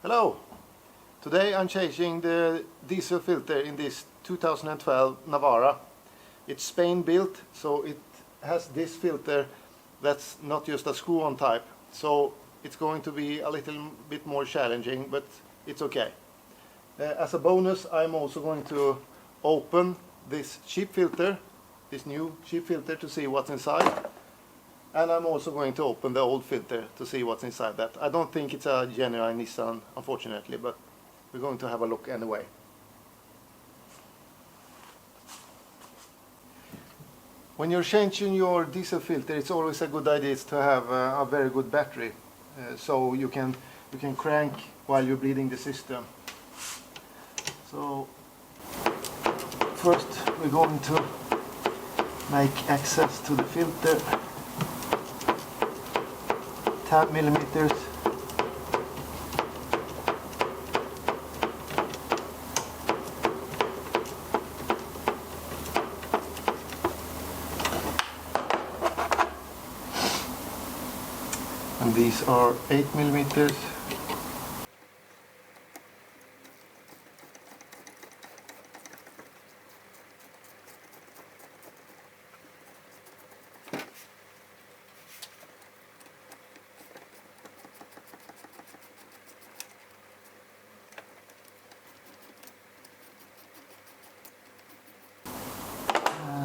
Hello! Today I'm changing the diesel filter in this 2012 Navara. It's Spain built, so it has this filter that's not just a screw-on type. So it's going to be a little bit more challenging, but it's okay. As a bonus, I'm also going to open this cheap filter, this new cheap filter, to see what's inside. And I'm also going to open the old filter to see what's inside that. I don't think it's a genuine Nissan, unfortunately, but we're going to have a look anyway. When you're changing your diesel filter, it's always a good idea to have a very good battery, so you can crank while you're bleeding the system. So first we're going to make access to the filter. 10 millimeters. And these are 8 millimeters.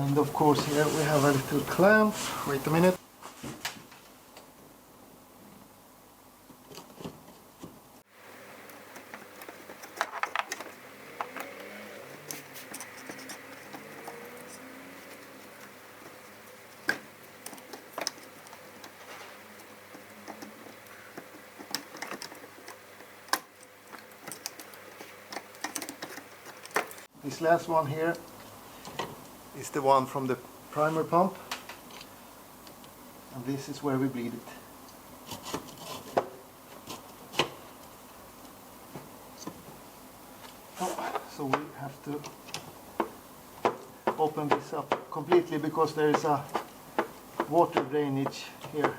And of course here we have a little clamp. Wait a minute. This last one here is the one from the primer pump, and this is where we bleed it. So we have to open this up completely because there is a water drainage here.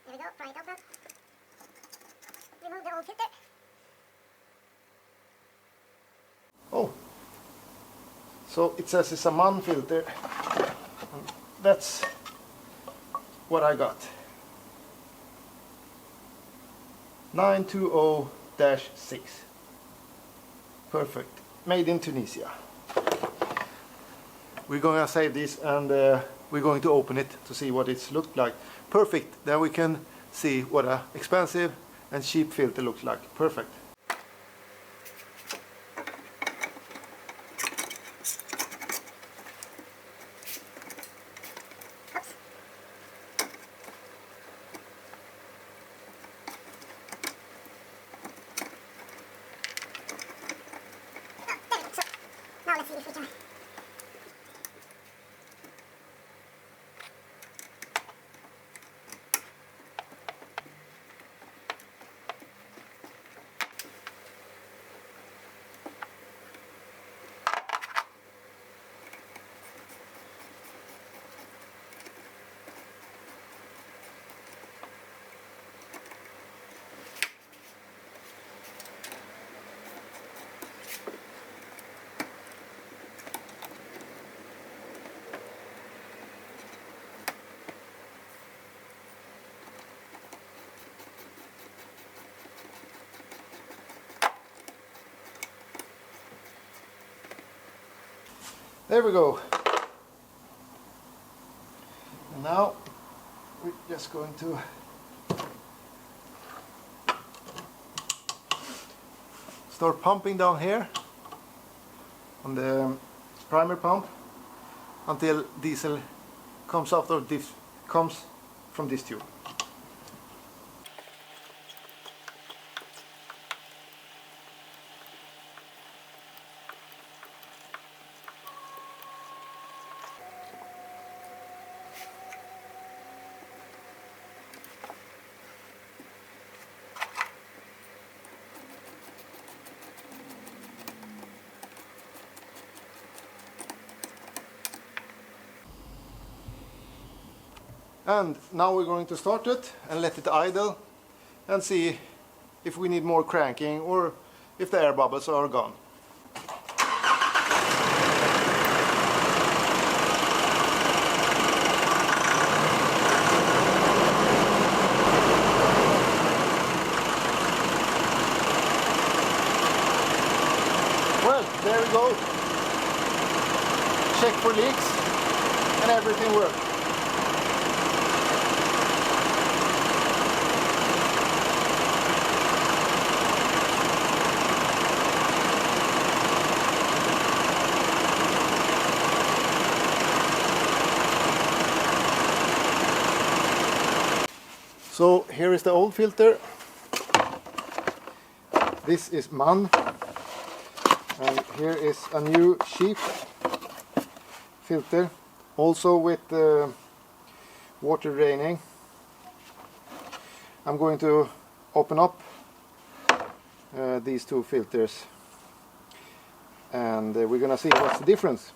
There we go, pry it open. Remove the old filter. Oh, so it says it's a MAN filter. And that's what I got. 920-6. Perfect. Made in Tunisia. We're going to save this and we're going to open it to see what it's looked like. Perfect. Then we can see what an expensive and cheap filter looks like. Perfect. Now let's see if we can. There we go. And now we're just going to start pumping down here on the primer pump until diesel comes out of this, comes from this tube. And now we're going to start it and let it idle and see if we need more cranking or if the air bubbles are gone. Well, there we go. Check for leaks and everything works. So here is the old filter. This is MAN, and here is a new cheap filter, also with water draining. I'm going to open up these two filters, and we're gonna see what's the difference.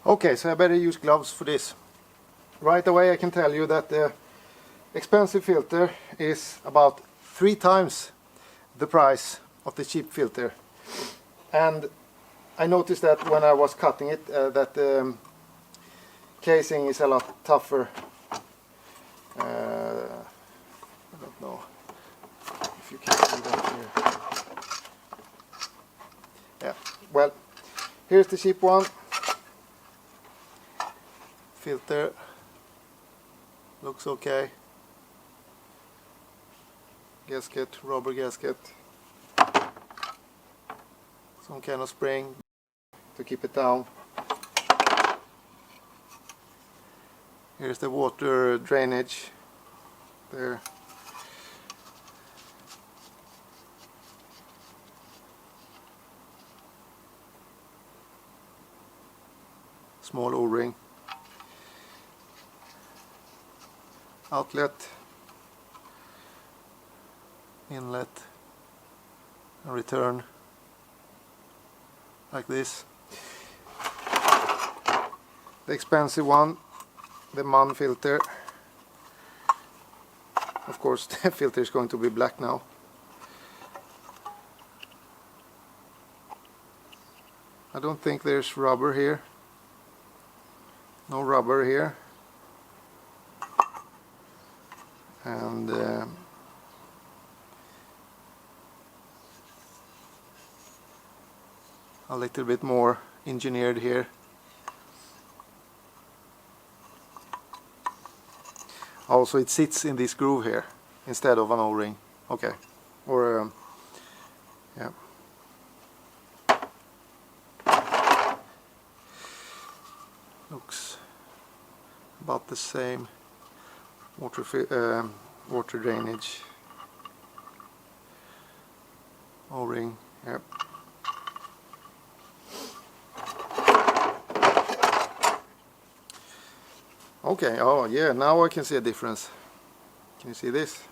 Okay, so I better use gloves for this. Right away I can tell you that the expensive filter is about 3 times the price of the cheap filter. And I noticed that when I was cutting it, that the casing is a lot tougher. I don't know if you can see that here. Yeah, well, here's the cheap one. Filter looks okay. Gasket, rubber gasket, some kind of spring to keep it down. Here's the water drainage there. Small O-ring. Outlet, inlet, and return like this. The expensive one, the MAN filter. Of course the filter is going to be black now. I don't think there's rubber here. No rubber here. And a little bit more engineered here. Also, it sits in this groove here instead of an O-ring. Okay, or yeah. Looks about the same. Water drainage, O-ring, yep. Okay, oh yeah, now I can see a difference. Can you see this?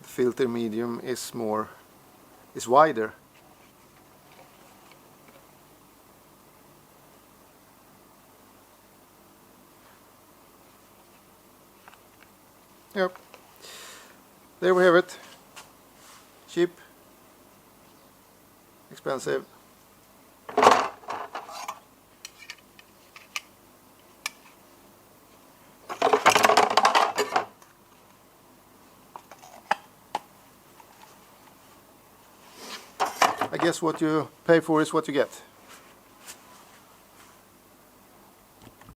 The filter medium is wider. Yep. There we have it. Cheap, expensive. I guess what you pay for is what you get.